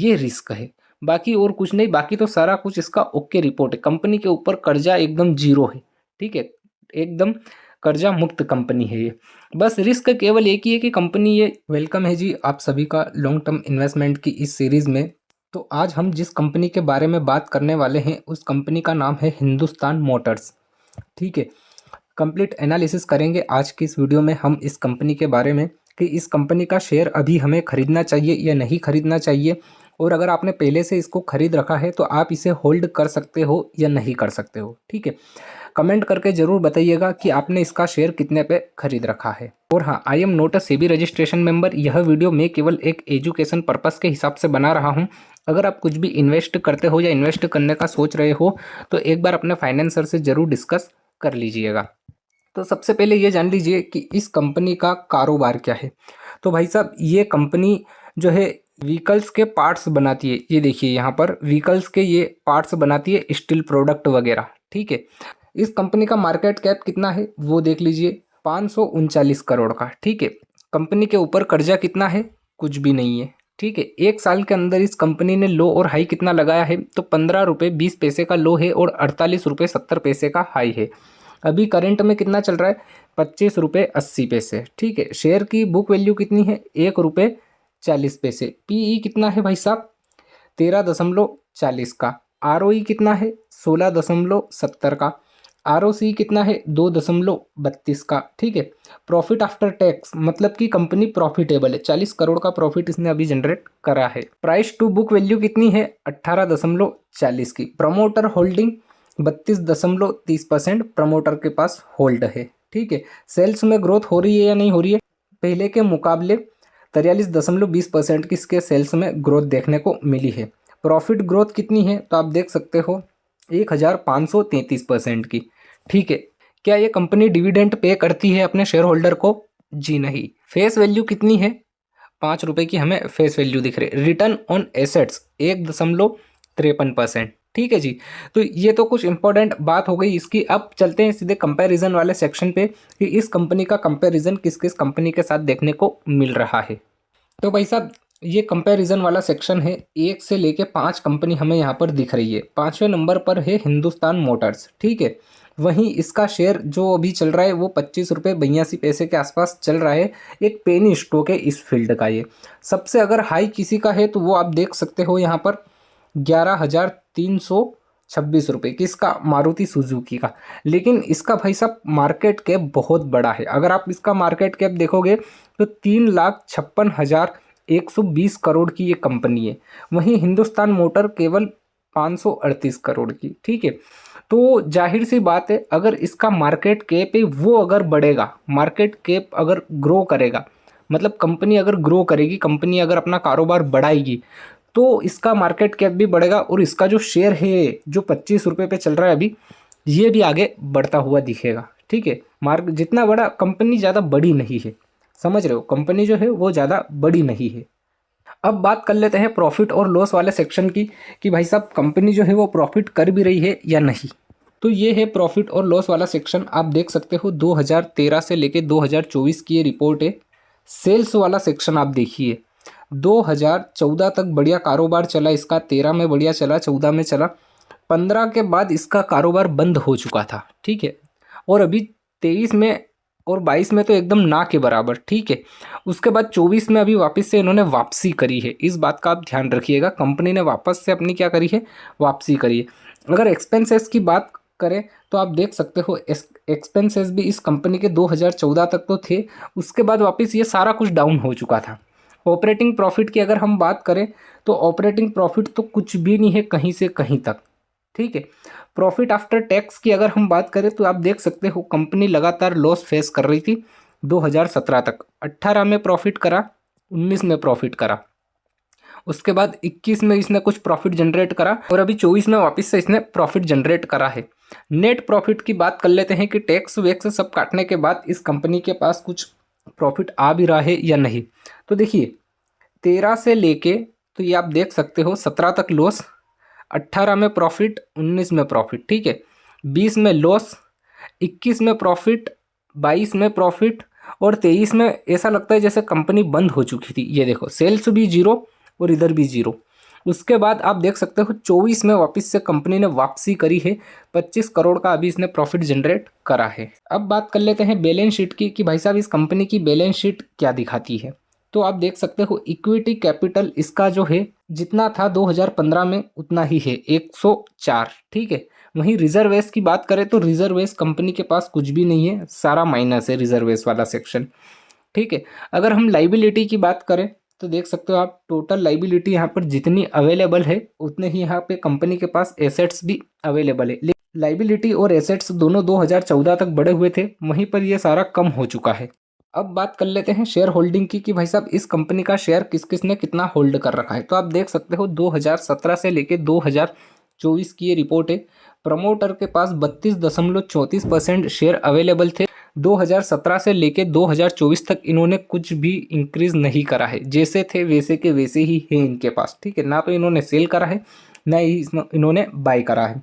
ये रिस्क है, बाकी और कुछ नहीं। बाकी तो सारा कुछ इसका ओके रिपोर्ट है। कंपनी के ऊपर कर्जा एकदम जीरो है, ठीक है, एकदम कर्जा मुक्त कंपनी है ये। बस रिस्क केवल एक ही है कि कंपनी ये। वेलकम है जी आप सभी का लॉन्ग टर्म इन्वेस्टमेंट की इस सीरीज़ में। तो आज हम जिस कंपनी के बारे में बात करने वाले हैं उस कंपनी का नाम है हिंदुस्तान मोटर्स, ठीक है। कंप्लीट एनालिसिस करेंगे आज की इस वीडियो में हम इस कंपनी के बारे में कि इस कंपनी का शेयर अभी हमें खरीदना चाहिए या नहीं खरीदना चाहिए, और अगर आपने पहले से इसको खरीद रखा है तो आप इसे होल्ड कर सकते हो या नहीं कर सकते हो, ठीक है। कमेंट करके ज़रूर बताइएगा कि आपने इसका शेयर कितने पे खरीद रखा है। और हाँ, I am not a SEBI registration member. यह वीडियो मैं केवल एक एजुकेशन पर्पस के हिसाब से बना रहा हूँ। अगर आप कुछ भी इन्वेस्ट करते हो या इन्वेस्ट करने का सोच रहे हो तो एक बार अपने फाइनेंसर से ज़रूर डिस्कस कर लीजिएगा। तो सबसे पहले ये जान लीजिए कि इस कंपनी का कारोबार क्या है। तो भाई साहब, ये कंपनी जो है व्हीकल्स के पार्ट्स बनाती है। ये देखिए यहाँ पर व्हीकल्स के ये पार्ट्स बनाती है, स्टील प्रोडक्ट वगैरह, ठीक है। इस कंपनी का मार्केट कैप कितना है वो देख लीजिए, 539 करोड़ का, ठीक है। कंपनी के ऊपर कर्जा कितना है, कुछ भी नहीं है, ठीक है। एक साल के अंदर इस कंपनी ने लो और हाई कितना लगाया है, तो 15 रुपये 20 पैसे का लो है और 48 रुपये 70 पैसे का हाई है। अभी करंट में कितना चल रहा है, 25 रुपये 80 पैसे, ठीक है। शेयर की बुक वैल्यू कितनी है, 1 रुपये 40 पैसे। पीई कितना है भाई साहब, 13.40 का। आरओई कितना है, 16.70 का। आरओसी कितना है, 2.32 का, ठीक है। प्रॉफिट आफ्टर टैक्स मतलब कि कंपनी प्रॉफिटेबल है, 40 करोड़ का प्रॉफिट इसने अभी जनरेट करा है। प्राइस टू बुक वैल्यू कितनी है, 18.40 की। प्रमोटर होल्डिंग 32.30% प्रमोटर के पास होल्ड है, ठीक है। सेल्स में ग्रोथ हो रही है या नहीं हो रही है, पहले के मुकाबले 43.20% की इसके सेल्स में ग्रोथ देखने को मिली है। प्रॉफिट ग्रोथ कितनी है तो आप देख सकते हो 1533% की, ठीक है। क्या ये कंपनी डिविडेंड पे करती है अपने शेयर होल्डर को, जी नहीं। फेस वैल्यू कितनी है, 5 रुपये की हमें फेस वैल्यू दिख रही है। रिटर्न ऑन एसेट्स 1.53%, ठीक है जी। तो ये तो कुछ इंपॉर्टेंट बात हो गई इसकी। अब चलते हैं सीधे कंपैरिजन वाले सेक्शन पे कि इस कंपनी का कंपैरिजन किस किस कंपनी के साथ देखने को मिल रहा है। तो भाई साहब, ये कंपैरिजन वाला सेक्शन है, 1 से लेके 5 कंपनी हमें यहाँ पर दिख रही है। 5वें नंबर पर है हिंदुस्तान मोटर्स, ठीक है। वहीं इसका शेयर जो अभी चल रहा है वो 25 रुपये 82 पैसे के आसपास चल रहा है। एक पेनी स्टॉक है इस फील्ड का ये। सबसे अगर हाई किसी का है तो वो आप देख सकते हो यहाँ पर 11,326 रुपये किसका, मारुति सुजुकी का। लेकिन इसका भाई साहब मार्केट कैप बहुत बड़ा है। अगर आप इसका मार्केट कैप देखोगे तो 3,56,120 करोड़ की ये कंपनी है। वहीं हिंदुस्तान मोटर केवल 538 करोड़ की, ठीक है। तो जाहिर सी बात है, अगर इसका मार्केट कैप है वो अगर बढ़ेगा, मार्केट कैप अगर ग्रो करेगा, मतलब कंपनी अगर ग्रो करेगी, कंपनी अगर अपना कारोबार बढ़ाएगी तो इसका मार्केट कैप भी बढ़ेगा और इसका जो शेयर है जो 25 रुपये पे चल रहा है अभी, ये भी आगे बढ़ता हुआ दिखेगा, ठीक है। मार्केट जितना बड़ा, कंपनी ज़्यादा बड़ी नहीं है, समझ रहे हो, कंपनी जो है वो ज़्यादा बड़ी नहीं है। अब बात कर लेते हैं प्रॉफिट और लॉस वाले सेक्शन की कि भाई साहब कंपनी जो है वो प्रॉफिट कर भी रही है या नहीं। तो ये है प्रॉफिट और लॉस वाला सेक्शन। आप देख सकते हो 2013 से लेके 2024 की ये रिपोर्ट है। सेल्स वाला सेक्शन आप देखिए, 2014 तक बढ़िया कारोबार चला इसका, 13 में बढ़िया चला, 14 में चला, 15 के बाद इसका कारोबार बंद हो चुका था, ठीक है। और अभी 23 में और 22 में तो एकदम ना के बराबर, ठीक है। उसके बाद 24 में अभी वापस से इन्होंने वापसी करी है। इस बात का आप ध्यान रखिएगा, कंपनी ने वापस से अपनी क्या करी है, वापसी करी है। अगर एक्सपेंसेस की बात करें तो आप देख सकते हो एक्सपेंसेस भी इस कंपनी के 2014 तक तो थे, उसके बाद वापस ये सारा कुछ डाउन हो चुका था। ऑपरेटिंग प्रॉफिट की अगर हम बात करें तो ऑपरेटिंग प्रॉफिट तो कुछ भी नहीं है कहीं से कहीं तक, ठीक है। प्रॉफिट आफ्टर टैक्स की अगर हम बात करें तो आप देख सकते हो कंपनी लगातार लॉस फेस कर रही थी 2017 तक। 18 में प्रॉफिट करा, 19 में प्रॉफिट करा, उसके बाद 21 में इसने कुछ प्रॉफिट जनरेट करा और अभी 24 में वापस से इसने प्रॉफिट जनरेट करा है। नेट प्रॉफिट की बात कर लेते हैं कि टैक्स वैक्स सब काटने के बाद इस कंपनी के पास कुछ प्रॉफिट आ भी रहा है या नहीं। तो देखिए 13 से लेके, तो ये आप देख सकते हो 17 तक लॉस, 18 में प्रॉफिट, 19 में प्रॉफिट, ठीक है। 20 में लॉस, 21 में प्रॉफिट, 22 में प्रॉफिट और 23 में ऐसा लगता है जैसे कंपनी बंद हो चुकी थी। ये देखो सेल्स भी जीरो और इधर भी जीरो। उसके बाद आप देख सकते हो 24 में वापस से कंपनी ने वापसी करी है, 25 करोड़ का अभी इसने प्रॉफिट जनरेट करा है। अब बात कर लेते हैं बैलेंस शीट की कि भाई साहब इस कंपनी की बैलेंस शीट क्या दिखाती है। तो आप देख सकते हो इक्विटी कैपिटल इसका जो है जितना था 2015 में उतना ही है, 104। ठीक है। वहीं रिजर्वेस की बात करें तो रिजर्वेस कंपनी के पास कुछ भी नहीं है, सारा माइनस है रिजर्वेस वाला सेक्शन। ठीक है। अगर हम लाइबिलिटी की बात करें तो देख सकते हो आप टोटल लाइबिलिटी यहाँ पर जितनी अवेलेबल है उतने ही यहाँ पे कंपनी के पास एसेट्स भी अवेलेबल है। लेकिन लाइबिलिटी और एसेट्स दोनों 2014 तक बढ़े हुए थे, वहीं पर ये सारा कम हो चुका है। अब बात कर लेते हैं शेयर होल्डिंग की कि भाई साहब इस कंपनी का शेयर किस किस ने कितना होल्ड कर रखा है। तो आप देख सकते हो 2017 से लेके 2024 की ये रिपोर्ट है। प्रमोटर के पास 32.34% शेयर अवेलेबल थे। 2017 से लेके 2024 तक इन्होंने कुछ भी इंक्रीज नहीं करा है, जैसे थे वैसे के वैसे ही है इनके पास। ठीक है। ना तो इन्होंने सेल करा है ना ही इन्होंने बाय करा है।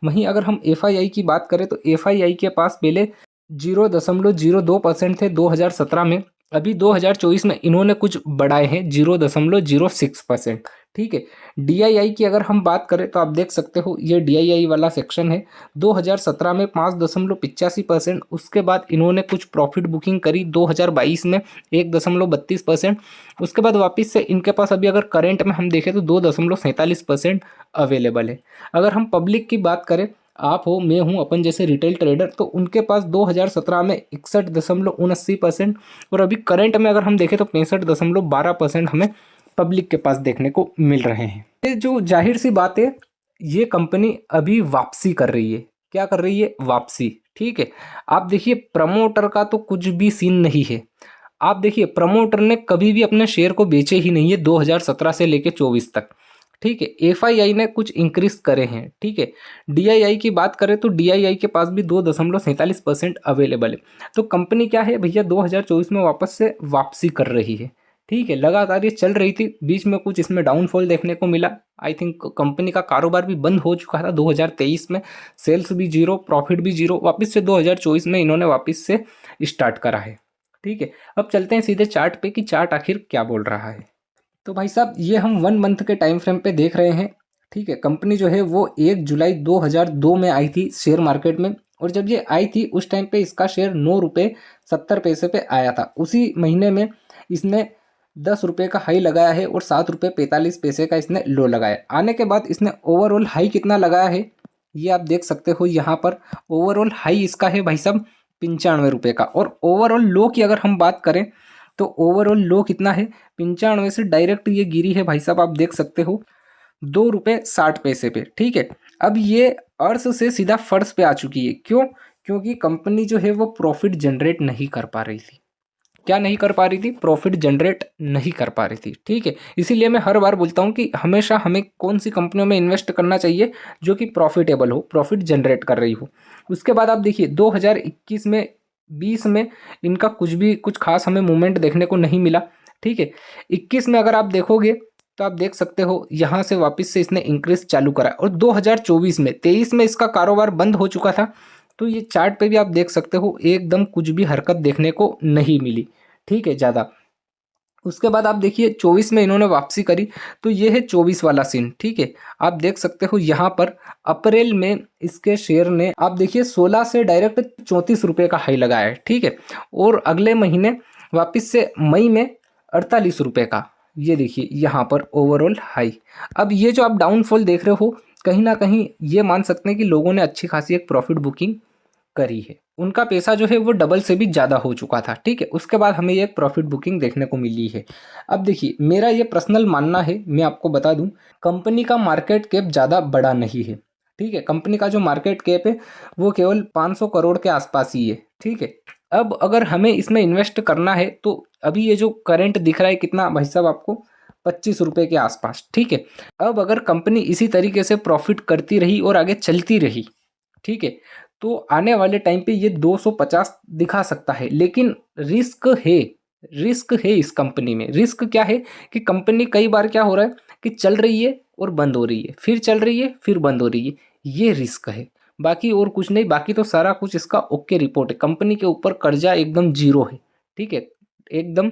वहीं अगर हम एफआईआई की बात करें तो एफआईआई के पास पहले 0.02% थे 2017 में, अभी 2024 में इन्होंने कुछ बढ़ाए हैं 0.06%। ठीक है। डीआईआई की अगर हम बात करें तो आप देख सकते हो ये डीआईआई वाला सेक्शन है। 2017 में 5.85%, उसके बाद इन्होंने कुछ प्रॉफिट बुकिंग करी 2022 में 1.32%, उसके बाद वापस से इनके पास अभी अगर करंट में हम देखें तो 2.47% अवेलेबल है। अगर हम पब्लिक की बात करें, आप हो मैं हूँ अपन जैसे रिटेल ट्रेडर, तो उनके पास 2017 में 61.79% और अभी करंट में अगर हम देखें तो 65.12% हमें पब्लिक के पास देखने को मिल रहे हैं। ये जो जाहिर सी बात है, ये कंपनी अभी वापसी कर रही है। क्या कर रही है? वापसी। ठीक है। आप देखिए प्रमोटर का तो कुछ भी सीन नहीं है। आप देखिए प्रमोटर ने कभी भी अपने शेयर को बेचे ही नहीं है 2017 से लेके 24 तक। ठीक है। एफआईआई ने कुछ इंक्रीज करे हैं। ठीक है। डीआईआई की बात करें तो डीआईआई के पास भी 2.47% अवेलेबल है। तो कंपनी क्या है भैया 2024 में वापस से वापसी कर रही है। ठीक है। लगातार ये चल रही थी, बीच में कुछ इसमें डाउनफॉल देखने को मिला। आई थिंक कंपनी का कारोबार भी बंद हो चुका था 2023 में, सेल्स भी जीरो, प्रॉफिट भी जीरो। वापस से 2024 में इन्होंने वापस से स्टार्ट करा है। ठीक है। अब चलते हैं सीधे चार्ट पे कि चार्ट आखिर क्या बोल रहा है। तो भाई साहब ये हम 1 मंथ के टाइम फ्रेम पे देख रहे हैं। ठीक है। कंपनी जो है वो 1 जुलाई 2002 में आई थी शेयर मार्केट में, और जब ये आई थी उस टाइम पे इसका शेयर 9 रुपये 70 पैसे पे आया था। उसी महीने में इसने 10 रुपये का हाई लगाया है और 7 रुपये 45 पैसे का इसने लो लगाया। आने के बाद इसने ओवरऑल हाई कितना लगाया है ये आप देख सकते हो यहाँ पर। ओवरऑल हाई इसका है भाई साहब 95 रुपये का, और ओवरऑल लो की अगर हम बात करें तो ओवरऑल लो कितना है 95 से डायरेक्ट ये गिरी है भाई साहब, आप देख सकते हो 2 रुपये 60 पैसे पे। ठीक है। अब ये अर्श से सीधा फर्श पे आ चुकी है। क्यों? क्योंकि कंपनी जो है वो प्रॉफिट जनरेट नहीं कर पा रही थी। क्या नहीं कर पा रही थी? प्रॉफिट जनरेट नहीं कर पा रही थी। ठीक है। इसीलिए मैं हर बार बोलता हूँ कि हमेशा हमें कौन सी कंपनियों में इन्वेस्ट करना चाहिए जो कि प्रॉफिटेबल हो, प्रॉफिट जनरेट कर रही हो। उसके बाद आप देखिए 2021 में 20 में इनका कुछ खास हमें मूवमेंट देखने को नहीं मिला। ठीक है। 21 में अगर आप देखोगे तो आप देख सकते हो यहाँ से वापस से इसने इंक्रीज चालू करा, और 2024 में 23 में इसका कारोबार बंद हो चुका था। तो ये चार्ट पे भी आप देख सकते हो एकदम कुछ भी हरकत देखने को नहीं मिली। ठीक है, ज़्यादा। उसके बाद आप देखिए 24 में इन्होंने वापसी करी, तो ये है 24 वाला सीन। ठीक है। आप देख सकते हो यहाँ पर अप्रैल में इसके शेयर ने आप देखिए 16 से डायरेक्ट 34 रुपये का हाई लगाया है। ठीक है। और अगले महीने वापस से मई में 48 रुपये का, ये देखिए यहाँ पर ओवरऑल हाई। अब ये जो आप डाउनफॉल देख रहे हो, कहीं ना कहीं ये मान सकते हैं कि लोगों ने अच्छी खासी एक प्रॉफिट बुकिंग करी है। उनका पैसा जो है वो डबल से भी ज़्यादा हो चुका था। ठीक है। उसके बाद हमें ये प्रॉफिट बुकिंग देखने को मिली है। अब देखिए मेरा ये पर्सनल मानना है, मैं आपको बता दूं, कंपनी का मार्केट कैप ज़्यादा बड़ा नहीं है। ठीक है। कंपनी का जो मार्केट कैप है वो केवल 500 करोड़ के आसपास ही है। ठीक है। अब अगर हमें इसमें इन्वेस्ट करना है तो अभी ये जो करंट दिख रहा है कितना भाई साहब आपको, 25 रुपये के आसपास। ठीक है। अब अगर कंपनी इसी तरीके से प्रॉफिट करती रही और आगे चलती रही, ठीक है, तो आने वाले टाइम पे ये 250 दिखा सकता है। लेकिन रिस्क है, रिस्क है इस कंपनी में। रिस्क क्या है कि कंपनी कई बार क्या हो रहा है कि चल रही है और बंद हो रही है, फिर चल रही है फिर बंद हो रही है, ये रिस्क है। बाकी और कुछ नहीं, बाकी तो सारा कुछ इसका ओके रिपोर्ट है। कंपनी के ऊपर कर्जा एकदम जीरो है। ठीक है। एकदम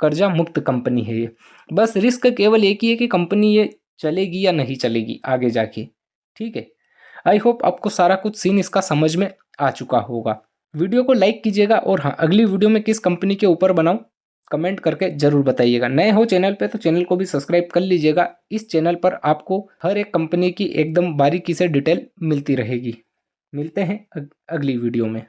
कर्जा मुक्त कंपनी है ये। बस रिस्क केवल एक ही है कि कंपनी ये चलेगी या नहीं चलेगी आगे जाके। ठीक है, आई होप आपको सारा कुछ सीन इसका समझ में आ चुका होगा। वीडियो को लाइक कीजिएगा और हाँ, अगली वीडियो में किस कंपनी के ऊपर बनाऊं कमेंट करके जरूर बताइएगा। नए हो चैनल पे तो चैनल को भी सब्सक्राइब कर लीजिएगा। इस चैनल पर आपको हर एक कंपनी की एकदम बारीकी से डिटेल मिलती रहेगी। मिलते हैं अगली वीडियो में।